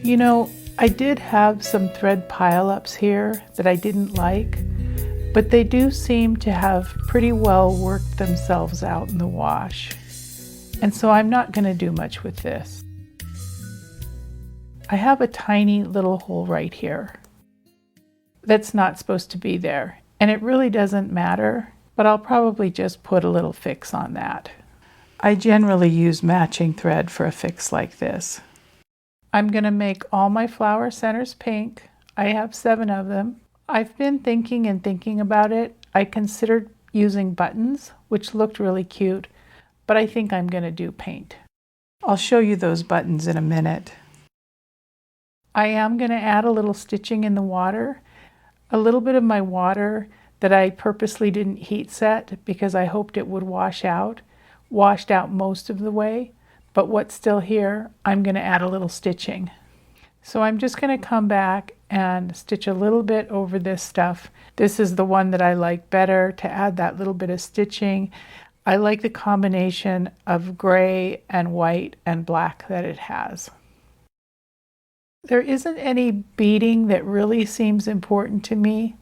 You know, I did have some thread pileups here that I didn't like, but they do seem to have pretty well worked themselves out in the wash. And so I'm not going to do much with this. I have a tiny little hole right here that's not supposed to be there, and it really doesn't matter, but I'll probably just put a little fix on that. I generally use matching thread for a fix like this. I'm going to make all my flower centers pink. I have 7 of them. I've been thinking about it. I considered using buttons, which looked really cute, but I think I'm going to do paint. I'll show you those buttons in a minute. I am going to add a little stitching in the water. A little bit of my water that I purposely didn't heat set because I hoped it would wash out, washed out most of the way, but what's still here, I'm going to add a little stitching. So I'm just going to come back and stitch a little bit over this stuff. This is the one that I like better to add that little bit of stitching. I like the combination of gray and white and black that it has. There isn't any beading that really seems important to me,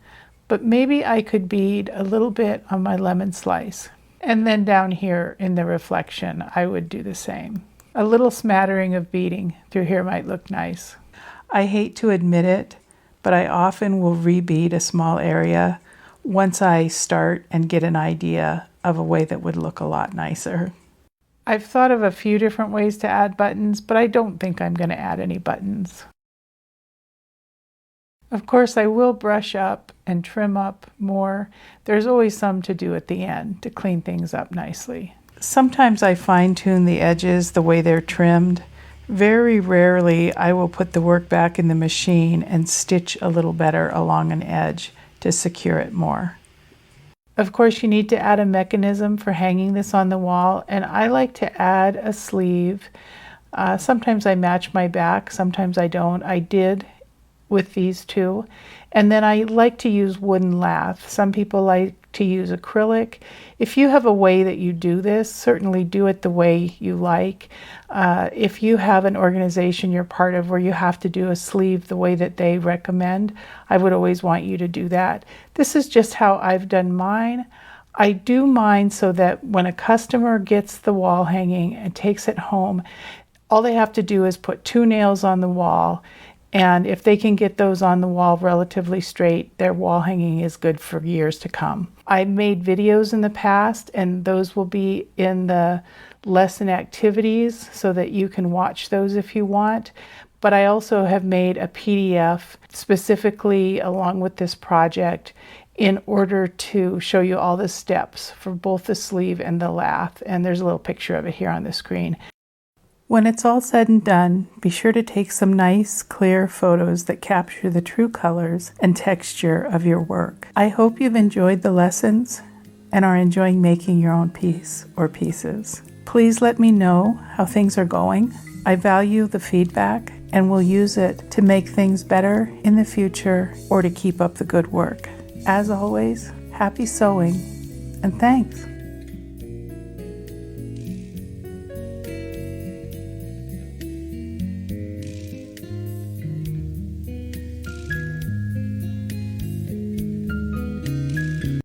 but maybe I could bead a little bit on my lemon slice. And then down here in the reflection, I would do the same. A little smattering of beading through here might look nice. I hate to admit it, but I often will rebead a small area once I start and get an idea of a way that would look a lot nicer. I've thought of a few different ways to add buttons, but I don't think I'm going to add any buttons. Of course, I will brush up and trim up more. There's always some to do at the end to clean things up nicely. Sometimes I fine-tune the edges the way they're trimmed. Very rarely I will put the work back in the machine and stitch a little better along an edge to secure it more. Of course, you need to add a mechanism for hanging this on the wall, and I like to add a sleeve. Sometimes I match my back, sometimes I don't. I did with these two. And then I like to use wooden lath. Some people like to use acrylic. If you have a way that you do this, certainly do it the way you like. If you have an organization you're part of where you have to do a sleeve the way that they recommend, I would always want you to do that. This is just how I've done mine. I do mine so that when a customer gets the wall hanging and takes it home, all they have to do is put 2 nails on the wall. And if they can get those on the wall relatively straight, their wall hanging is good for years to come. I made videos in the past, and those will be in the lesson activities so that you can watch those if you want. But I also have made a PDF specifically along with this project in order to show you all the steps for both the sleeve and the lath. And there's a little picture of it here on the screen. When it's all said and done, be sure to take some nice, clear photos that capture the true colors and texture of your work. I hope you've enjoyed the lessons and are enjoying making your own piece or pieces. Please let me know how things are going. I value the feedback and will use it to make things better in the future or to keep up the good work. As always, happy sewing and thanks.